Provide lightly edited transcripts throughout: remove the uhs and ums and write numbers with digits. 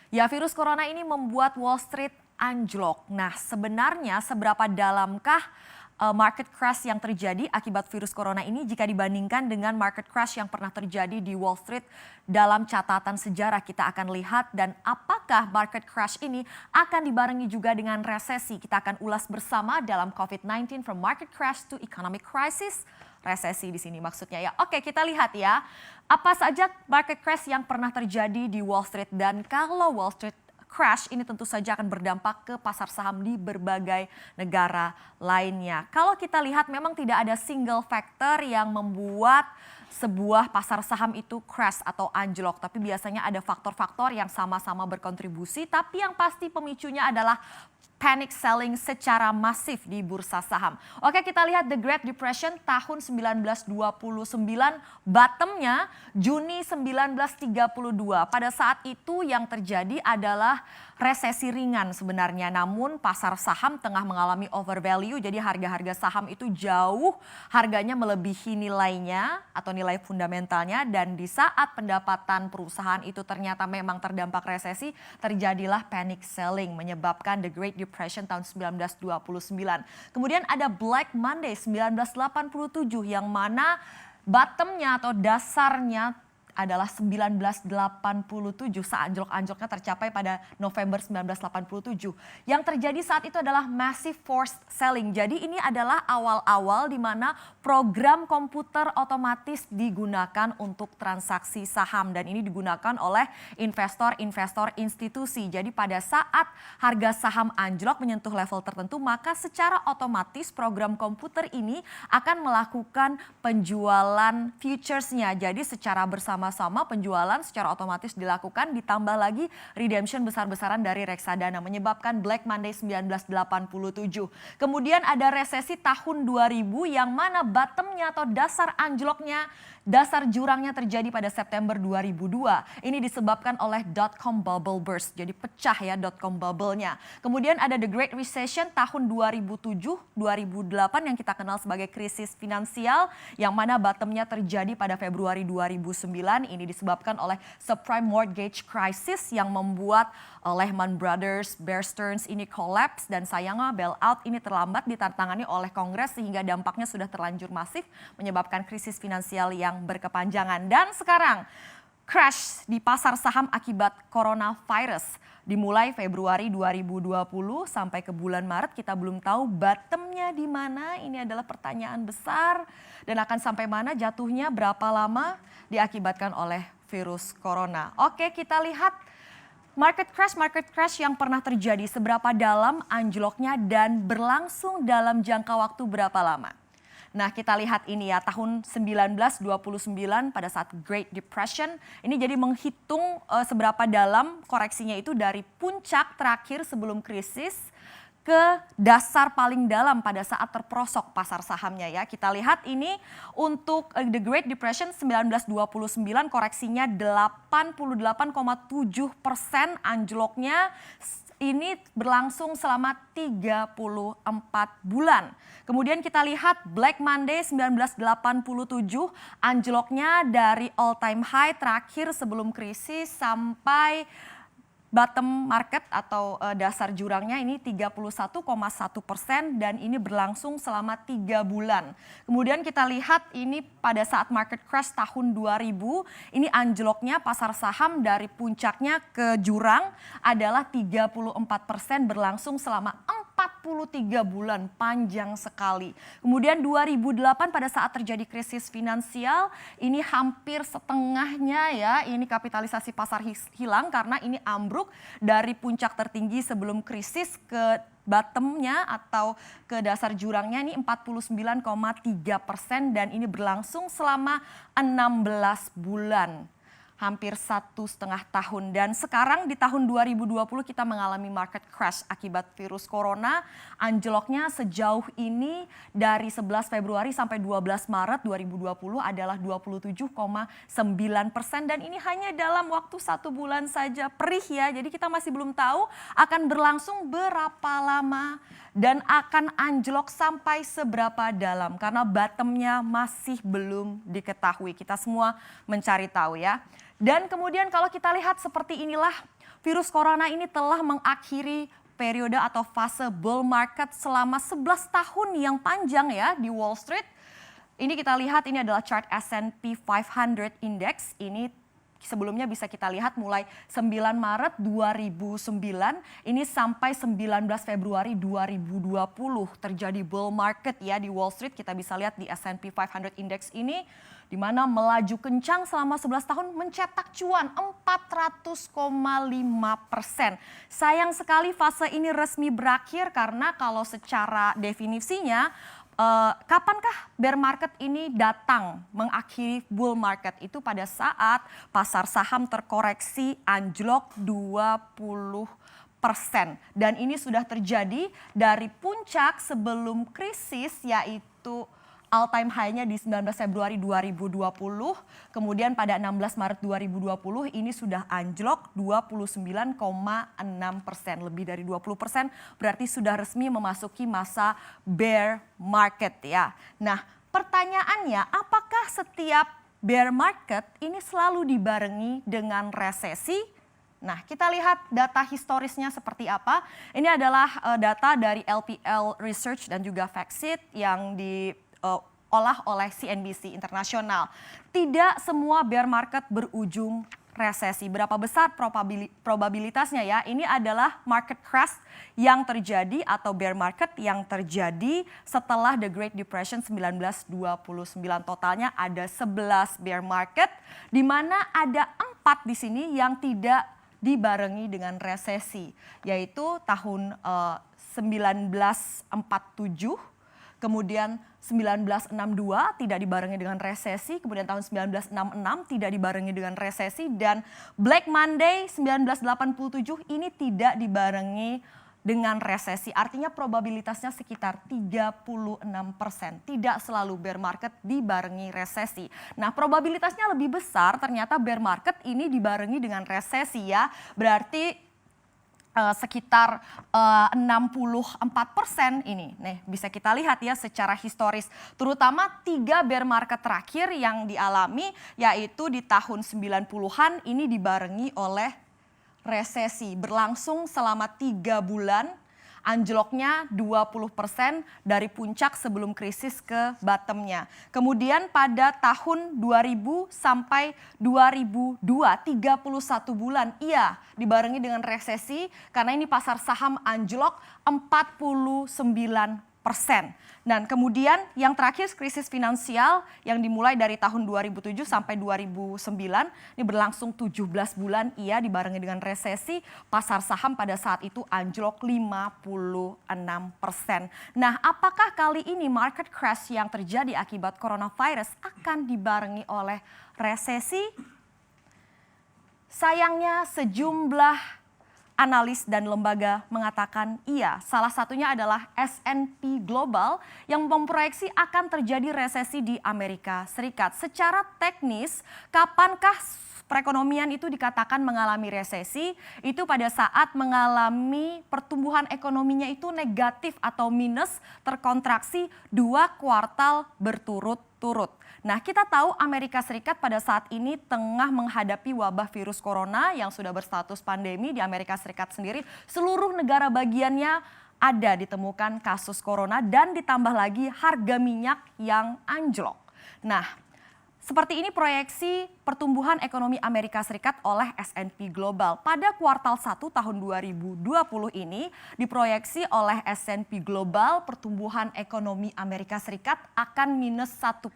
Ya, virus corona ini membuat Wall Street anjlok. Nah, sebenarnya seberapa dalamkah market crash yang terjadi akibat virus corona ini jika dibandingkan dengan market crash yang pernah terjadi di Wall Street dalam catatan sejarah kita akan lihat, dan apakah market crash ini akan dibarengi juga dengan resesi. Kita akan ulas bersama dalam COVID-19 from market crash to economic crisis. Resesi di sini maksudnya ya. Oke, kita lihat ya. Apa saja market crash yang pernah terjadi di Wall Street, dan kalau Wall Street crash ini tentu saja akan berdampak ke pasar saham di berbagai negara lainnya. Kalau kita lihat memang tidak ada single factor yang membuat sebuah pasar saham itu crash atau anjlok, tapi biasanya ada faktor-faktor yang sama-sama berkontribusi, tapi yang pasti pemicunya adalah panic selling secara masif di bursa saham. Oke, kita lihat The Great Depression tahun 1929, bottomnya Juni 1932. Pada saat itu yang terjadi adalah resesi ringan sebenarnya, namun pasar saham tengah mengalami overvalue, jadi harga-harga saham itu jauh harganya melebihi nilainya atau nilai fundamentalnya, dan di saat pendapatan perusahaan itu ternyata memang terdampak resesi, terjadilah panic selling menyebabkan The Great Depression tahun 1929. Kemudian ada Black Monday 1987 yang mana bottomnya atau dasarnya adalah 1987, seanjlok-anjloknya tercapai pada November 1987. Yang terjadi saat itu adalah massive forced selling. Jadi ini adalah awal-awal di mana program komputer otomatis digunakan untuk transaksi saham, dan ini digunakan oleh investor-investor institusi. Jadi pada saat harga saham anjlok menyentuh level tertentu, maka secara otomatis program komputer ini akan melakukan penjualan futuresnya. Jadi secara bersama penjualan secara otomatis dilakukan, ditambah lagi redemption besar-besaran dari reksadana menyebabkan Black Monday 1987. Kemudian ada resesi tahun 2000 yang mana bottomnya atau dasar anjloknya, dasar jurangnya terjadi pada September 2002. Ini disebabkan oleh dot-com bubble burst. Jadi pecah ya dot-com bubble-nya. Kemudian ada The Great Recession tahun 2007-2008 yang kita kenal sebagai krisis finansial, yang mana bottomnya terjadi pada Februari 2009. Ini disebabkan oleh subprime mortgage crisis yang membuat Lehman Brothers, Bear Stearns ini collapse, dan sayangnya bailout ini terlambat ditantangani oleh Kongres sehingga dampaknya sudah terlanjur masif menyebabkan krisis finansial yang berkepanjangan. Dan sekarang crash di pasar saham akibat coronavirus dimulai Februari 2020 sampai ke bulan Maret, kita belum tahu bottomnya di mana. Ini adalah pertanyaan besar, dan akan sampai mana jatuhnya, berapa lama, diakibatkan oleh virus corona. Oke, kita lihat market crash yang pernah terjadi, seberapa dalam anjloknya dan berlangsung dalam jangka waktu berapa lama. Nah, kita lihat ini ya, tahun 1929 pada saat Great Depression, ini jadi menghitung seberapa dalam koreksinya itu dari puncak terakhir sebelum krisis ke dasar paling dalam pada saat terperosok pasar sahamnya ya. Kita lihat ini untuk The Great Depression 1929 koreksinya 88,7% anjloknya. Ini berlangsung selama 34 bulan. Kemudian kita lihat Black Monday 1987, anjloknya dari all time high terakhir sebelum krisis sampai bottom market atau dasar jurangnya ini 31,1%, dan ini berlangsung selama 3 bulan. Kemudian kita lihat ini pada saat market crash tahun 2000, ini anjloknya pasar saham dari puncaknya ke jurang adalah 34%, berlangsung selama 43 bulan, panjang sekali. Kemudian 2008 pada saat terjadi krisis finansial, ini hampir setengahnya ya, ini kapitalisasi pasar hilang karena ini ambruk dari puncak tertinggi sebelum krisis ke bottomnya atau ke dasar jurangnya ini 49,3%, dan ini berlangsung selama 16 bulan. Hampir 1,5 tahun. Dan sekarang di tahun 2020 kita mengalami market crash akibat virus corona. Anjloknya sejauh ini dari 11 Februari sampai 12 Maret 2020 adalah 27,9%, dan ini hanya dalam waktu 1 bulan saja. Perih ya, jadi kita masih belum tahu akan berlangsung berapa lama dan akan anjlok sampai seberapa dalam karena bottomnya masih belum diketahui. Kita semua mencari tahu ya. Dan kemudian kalau kita lihat seperti inilah virus corona ini telah mengakhiri periode atau fase bull market selama 11 tahun yang panjang ya di Wall Street. Ini kita lihat, ini adalah chart S&P 500 Index. Ini sebelumnya bisa kita lihat mulai 9 Maret 2009 ini sampai 19 Februari 2020 terjadi bull market ya di Wall Street. Kita bisa lihat di S&P 500 Index ini di mana melaju kencang selama 11 tahun mencetak cuan 400,5%. Sayang sekali fase ini resmi berakhir karena kalau secara definisinya kapankah bear market ini datang mengakhiri bull market itu pada saat pasar saham terkoreksi anjlok 20%. Dan ini sudah terjadi dari puncak sebelum krisis yaitu all time high-nya di 19 Februari 2020, kemudian pada 16 Maret 2020 ini sudah anjlok 29,6%, lebih dari 20%, berarti sudah resmi memasuki masa bear market ya. Nah, pertanyaannya apakah setiap bear market ini selalu dibarengi dengan resesi? Nah, kita lihat data historisnya seperti apa. Ini adalah data dari LPL Research dan juga FactSet yang diolah oleh CNBC Internasional. Tidak semua bear market berujung resesi. Berapa besar probabilitasnya ya? Ini adalah market crash yang terjadi atau bear market yang terjadi setelah The Great Depression 1929. Totalnya ada 11 bear market, di mana ada 4 di sini yang tidak dibarengi dengan resesi, yaitu tahun 1947, kemudian 1962 tidak dibarengi dengan resesi, kemudian tahun 1966 tidak dibarengi dengan resesi, dan Black Monday 1987 ini tidak dibarengi dengan resesi. Artinya probabilitasnya sekitar 36%. Tidak selalu bear market dibarengi resesi. Nah, probabilitasnya lebih besar ternyata bear market ini dibarengi dengan resesi ya. Berarti sekitar 64% ini. Nih, bisa kita lihat ya secara historis. Terutama 3 bear market terakhir yang dialami yaitu di tahun 90-an ini dibarengi oleh resesi. Berlangsung selama 3 bulan, anjloknya 20% dari puncak sebelum krisis ke bottomnya. Kemudian pada tahun 2000 sampai 2002, 31 bulan, iya dibarengi dengan resesi karena ini pasar saham anjlok 49%. Dan kemudian yang terakhir krisis finansial yang dimulai dari tahun 2007 sampai 2009 ini berlangsung 17 bulan, ia dibarengi dengan resesi, pasar saham pada saat itu anjlok 56%. Nah, apakah kali ini market crash yang terjadi akibat coronavirus akan dibarengi oleh resesi? Sayangnya sejumlah analis dan lembaga mengatakan iya. Salah satunya adalah S&P Global yang memproyeksi akan terjadi resesi di Amerika Serikat. Secara teknis, kapankah perekonomian itu dikatakan mengalami resesi? Itu pada saat mengalami pertumbuhan ekonominya itu negatif atau minus, terkontraksi 2 kuartal berturut-turut. Nah, kita tahu Amerika Serikat pada saat ini tengah menghadapi wabah virus corona yang sudah berstatus pandemi di Amerika Serikat sendiri. Seluruh negara bagiannya ada ditemukan kasus corona dan ditambah lagi harga minyak yang anjlok. Nah, seperti ini proyeksi pertumbuhan ekonomi Amerika Serikat oleh S&P Global. Pada kuartal 1 tahun 2020 ini diproyeksi oleh S&P Global pertumbuhan ekonomi Amerika Serikat akan minus 1%,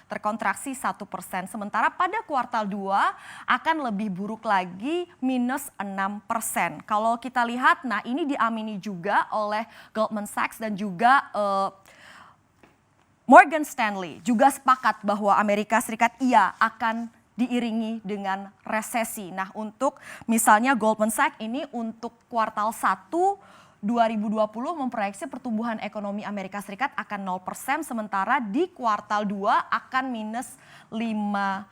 terkontraksi 1%. Sementara pada kuartal 2 akan lebih buruk lagi, minus 6%. Kalau kita lihat, nah ini diamini juga oleh Goldman Sachs dan juga Morgan Stanley juga sepakat bahwa Amerika Serikat iya akan diiringi dengan resesi. Nah, untuk misalnya Goldman Sachs ini untuk kuartal 1 2020 memproyeksi pertumbuhan ekonomi Amerika Serikat akan 0%, sementara di kuartal 2 akan minus 5%.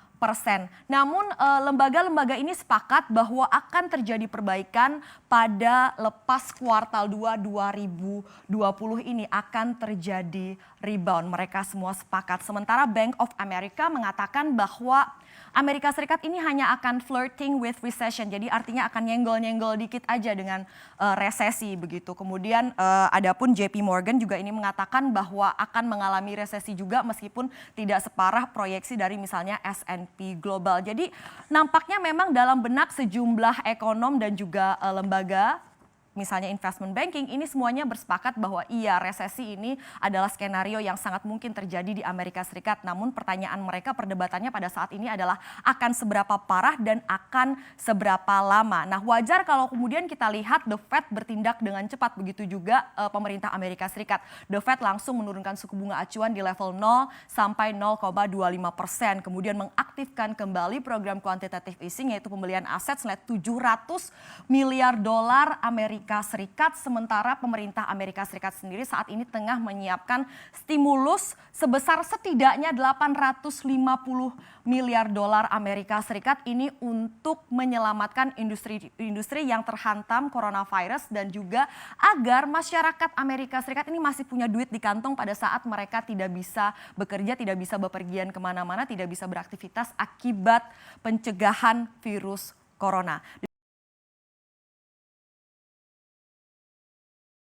Namun lembaga-lembaga ini sepakat bahwa akan terjadi perbaikan pada lepas kuartal 2 2020 ini akan terjadi rebound. Mereka semua sepakat. Sementara Bank of America mengatakan bahwa Amerika Serikat ini hanya akan flirting with recession, jadi artinya akan nyenggol-nyenggol dikit aja dengan resesi begitu. Kemudian adapun JP Morgan juga ini mengatakan bahwa akan mengalami resesi juga meskipun tidak separah proyeksi dari misalnya S&P Global. Jadi nampaknya memang dalam benak sejumlah ekonom dan juga lembaga misalnya investment banking, ini semuanya bersepakat bahwa iya resesi ini adalah skenario yang sangat mungkin terjadi di Amerika Serikat. Namun pertanyaan mereka, perdebatannya pada saat ini adalah akan seberapa parah dan akan seberapa lama. Nah wajar kalau kemudian kita lihat The Fed bertindak dengan cepat, begitu juga pemerintah Amerika Serikat. The Fed langsung menurunkan suku bunga acuan di level 0 sampai 0,25%. Kemudian mengaktifkan kembali program quantitative easing yaitu pembelian aset senilai $700 miliar Amerika Serikat, sementara pemerintah Amerika Serikat sendiri saat ini tengah menyiapkan stimulus sebesar setidaknya $850 miliar Amerika Serikat ini untuk menyelamatkan industri yang terhantam coronavirus dan juga agar masyarakat Amerika Serikat ini masih punya duit di kantong pada saat mereka tidak bisa bekerja, tidak bisa bepergian kemana-mana, tidak bisa beraktivitas akibat pencegahan virus corona.